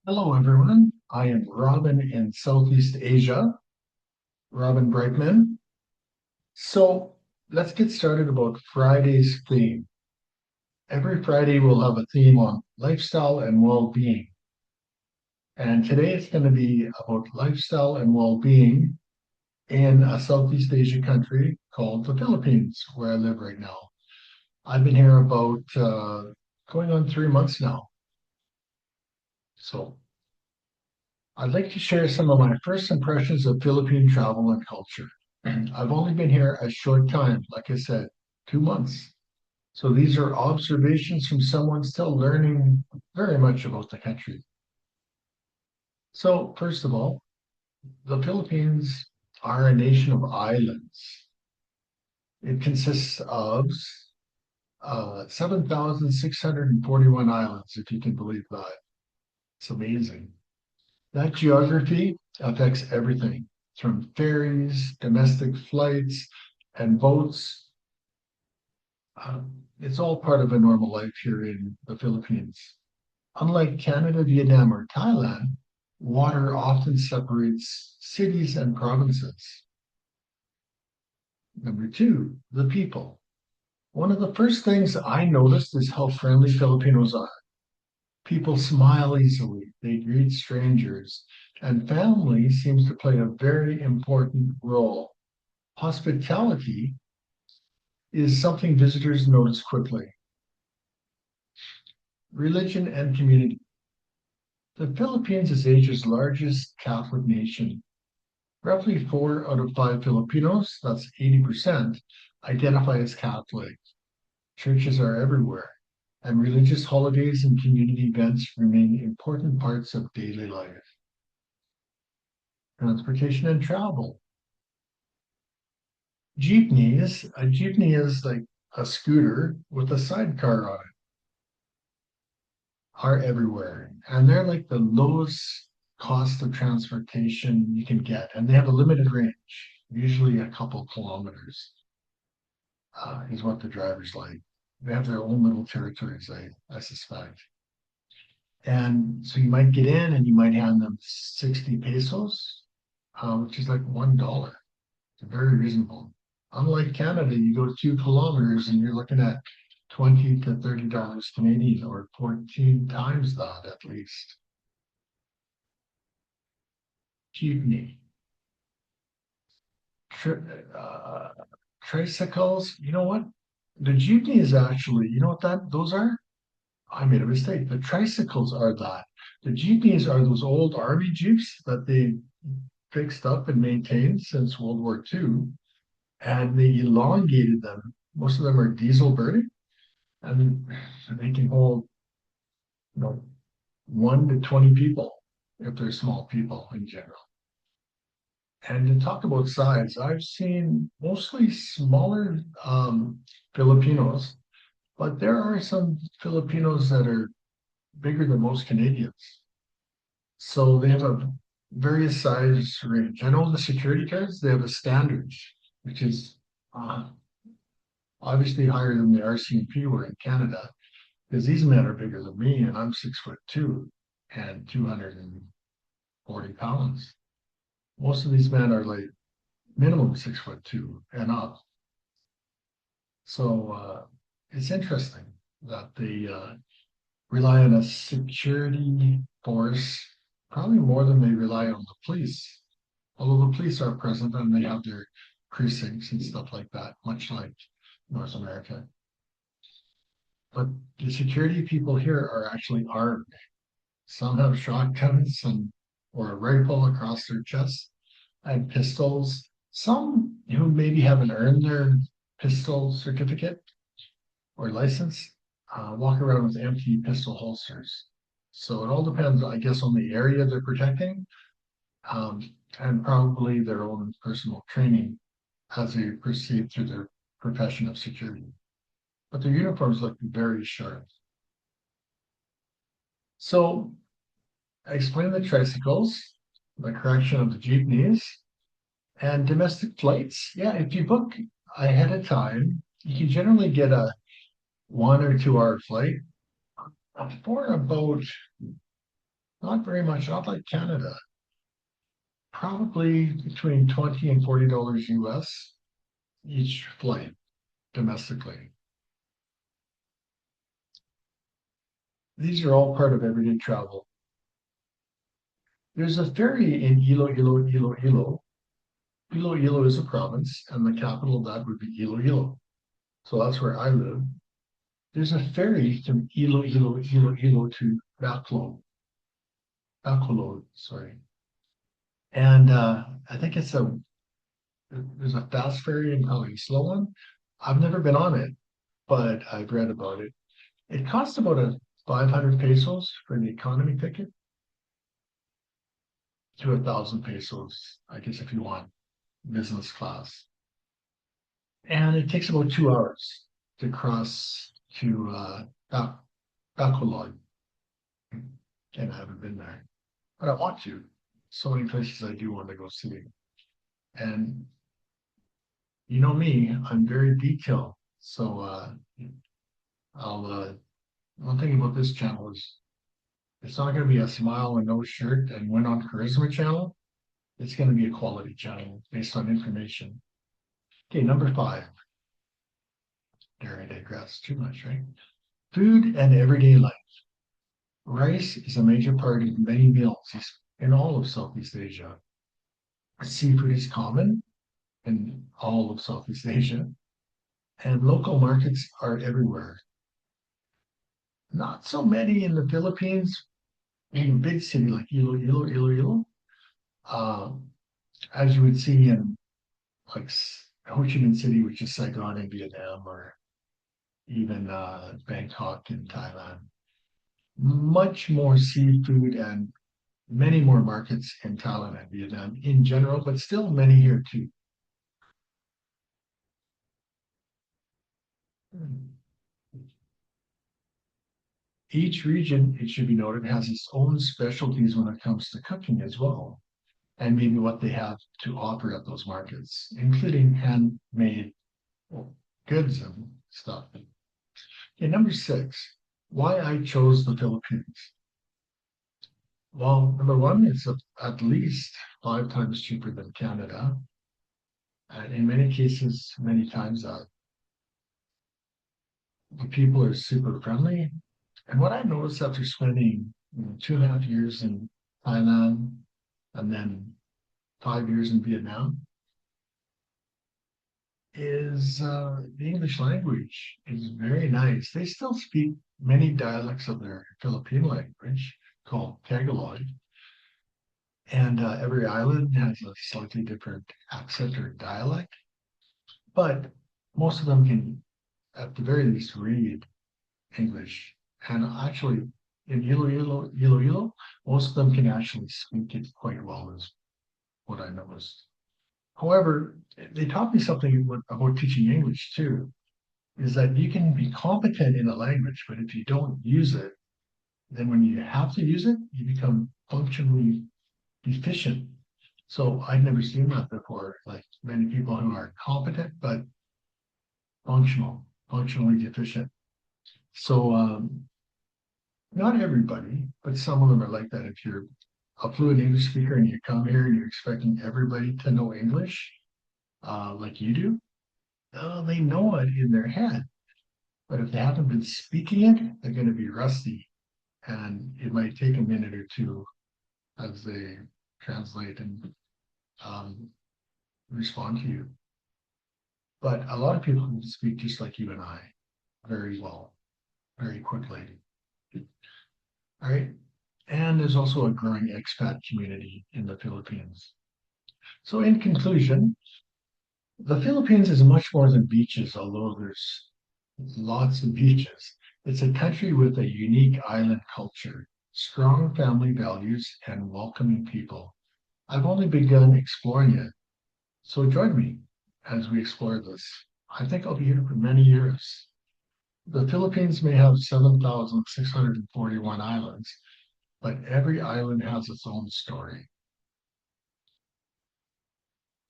Hello, everyone. I am Robin in Southeast Asia, Robin Brightman. So let's get started about Friday's theme. Every Friday, we'll have a theme on lifestyle and well being. And today it's going to be about lifestyle and well being in a Southeast Asia country called the Philippines, where I live right now. I've been here about going on 3 months now. So I'd like to share some of my first impressions of Philippine travel and culture. I've only been here a short time, like I said, 2 months. So these are observations from someone still learning very much about the country. So, first of all, the Philippines are a nation of islands. It consists of 7,641 islands, if you can believe that. It's amazing. That geography affects everything from ferries, domestic flights, and boats. It's all part of a normal life here in the Philippines. Unlike Canada, Vietnam, or Thailand, water often separates cities and provinces. Number two, the people. One of the first things I noticed is how friendly Filipinos are. People smile easily, they greet strangers, and family seems to play a very important role. Hospitality is something visitors notice quickly. Religion and community. The Philippines is Asia's largest Catholic nation. Roughly 4 out of 5 Filipinos, that's 80%, identify as Catholic. Churches are everywhere, and religious holidays and community events remain important parts of daily life. Transportation and travel. Jeepneys, a jeepney is like a scooter with a sidecar on it, are everywhere. And they're like the lowest cost of transportation you can get. And they have a limited range, usually a couple kilometers, is what the drivers like. They have their own little territories, I suspect. And so you might get in and you might hand them 60 pesos, which is like $1. It's very reasonable. Unlike Canada, you go 2 kilometers and you're looking at 20 to $30 Canadian, or 14 times that at least. Jeepney. Tri- uh, Tricycles, you know what? The jeepney is actually, you know what those are? I made a mistake. The tricycles are that. The jeepneys are those old army jeeps that they fixed up and maintained since World War II, and they elongated them. Most of them are diesel burning, and they can hold, you know, 1 to 20 people if they're small people in general. And to talk about size, I've seen mostly smaller Filipinos, but there are some Filipinos that are bigger than most Canadians. So they have a various size range. I know the security guards, they have a standard, which is uh, obviously higher than the RCMP were in Canada, because these men are bigger than me, and I'm 6'2" and 240 pounds. Most of these men are like minimum 6'2" and up. So it's interesting that they rely on a security force probably more than they rely on the police. Although the police are present and they have their precincts and stuff like that, much like North America. But the security people here are actually armed. Some have shotguns and or a rifle across their chest and pistols. Some who maybe haven't earned their pistol certificate or license walk around with empty pistol holsters. So it all depends, I guess, on the area they're protecting, um, and probably their own personal training as they proceed through their profession of security. But their uniforms look very sharp. So I explained the tricycles, the correction of the jeepneys, and domestic flights. Yeah, if you book ahead of time, you can generally get a 1 or 2 hour flight for about Not very much, not like Canada. Probably between 20 and $40 US each flight domestically. These are all part of everyday travel. There's a ferry in Iloilo. Iloilo is a province, and the capital of that would be Iloilo. So that's where I live. There's a ferry from Iloilo to Bacolod, sorry. And I think there's a fast ferry and probably a slow one. I've never been on it, but I've read about it. It costs about a 500 pesos for the economy ticket to 1,000 pesos, I guess, if you want business class. And it takes about 2 hours to cross to Bacolod. And I haven't been there, but I want to. So many places I do want to go see. And you know me, I'm very detailed. So I'll one thing about this channel is it's not going to be a smile and no shirt and win on charisma channel. It's going to be a quality channel based on information. Okay, number 5. Dare I digress too much, right? Food and everyday life. Rice is a major part of many meals in all of Southeast Asia. Seafood is common in all of Southeast Asia, and local markets are everywhere. Not so many in the Philippines, in a big city like Iloilo, uh, as you would see in like Ho Chi Minh City, which is Saigon in Vietnam, or even Bangkok in Thailand. Much more seafood and many more markets in Thailand and Vietnam in general, but still many here too. Each region, it should be noted, has its own specialties when it comes to cooking as well, and maybe what they have to offer at those markets, including handmade goods and stuff. Okay, number 6, why I chose the Philippines. Well, number one, it's at least 5 times cheaper than Canada, and in many cases, many times the people are super friendly. And what I noticed after spending 2.5 years in Thailand and then 5 years in Vietnam is the English language is very nice. They still speak many dialects of their Philippine language called Tagalog, and every island has a slightly different accent or dialect, but most of them can, at the very least, read English. And actually, in Iloilo, most of them can actually speak it quite well, is what I noticed. However, they taught me something about teaching English too, is that you can be competent in a language, but if you don't use it, then when you have to use it, you become functionally deficient. So I'd never seen that before, like many people who are competent but functionally deficient. So not everybody, but some of them are like that. If you're a fluent English speaker and you come here and you're expecting everybody to know English, like you do, they know it in their head. But if they haven't been speaking it, they're going to be rusty. And it might take a minute or two as they translate and um, respond to you. But a lot of people can speak just like you and I very well, very quickly. All right. And there's also a growing expat community in the Philippines. So, in conclusion, the Philippines is much more than beaches, although there's lots of beaches. It's a country with a unique island culture, strong family values, and welcoming people. I've only begun exploring it, so join me as we explore this. I think I'll be here for many years. The Philippines may have 7,641 islands, but every island has its own story.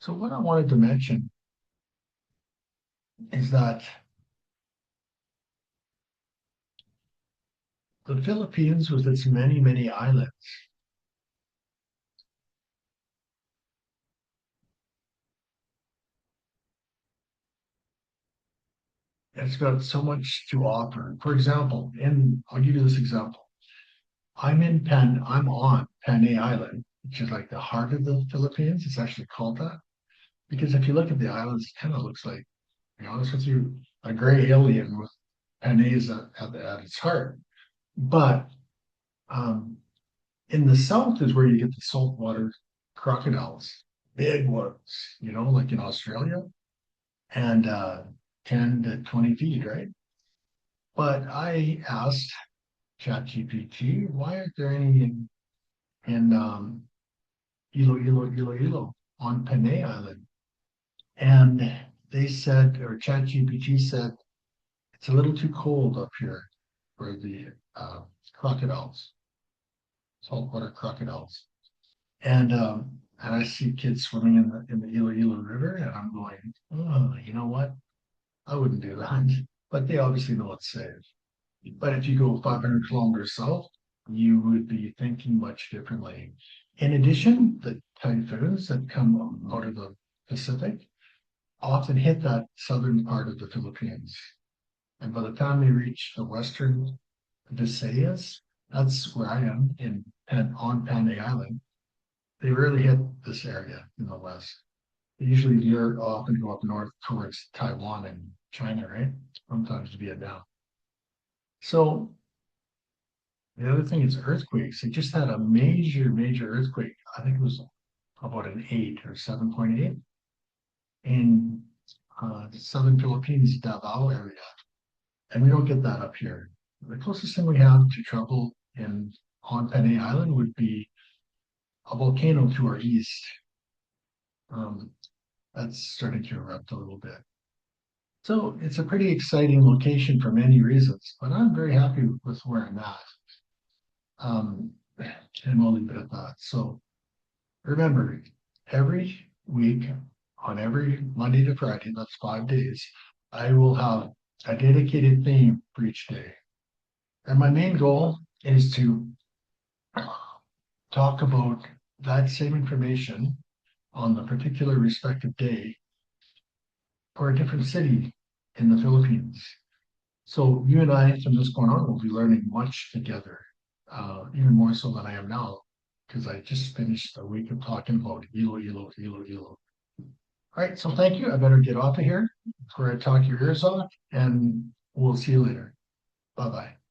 So, what I wanted to mention is that the Philippines with its many, many islands, it's got so much to offer. For example, I'll give you this example. I'm on Panay Island, which is like the heart of the Philippines. It's actually called that because if you look at the islands, it kind of looks like, to be honest with you, a gray alien with Panay's at its heart. But um, in the south is where you get the saltwater crocodiles, big ones, like in Australia, and 10 to 20 feet, right? But I asked ChatGPT, why aren't there any in Iloilo on Panay Island? And they said, or ChatGPT said, it's a little too cold up here for the crocodiles, saltwater crocodiles. And I see kids swimming in the Iloilo River, and I'm going, oh, you know what? I wouldn't do that. But they obviously know it's safe. But if you go 500 kilometers south, you would be thinking much differently. In addition, the typhoons that come out of the Pacific often hit that southern part of the Philippines. And by the time they reach the western Visayas, that's where I am on Panay Island. They rarely hit this area in the west. They usually veer off and go up north towards Taiwan and China, right? Sometimes Vietnam. So the other thing is earthquakes. They just had a major, major earthquake. I think it was about an 8 or 7.8 in the southern Philippines, Davao area. And we don't get that up here. The closest thing we have to trouble in on Panay Island would be a volcano to our east. Um, that's starting to erupt a little bit. So it's a pretty exciting location for many reasons, but I'm very happy with where I'm at. Um, and we'll leave it at that. So remember, every week on every Monday to Friday, that's 5 days, I will have a dedicated theme for each day. And my main goal is to talk about that same information on the particular respective day for a different city in the Philippines. So you and I, from this point on, will be learning much together, even more so than I am now, because I just finished a week of talking about Iloilo, Iloilo. All right, so thank you. I better get off of here before I talk your ears off, and we'll see you later. Bye bye.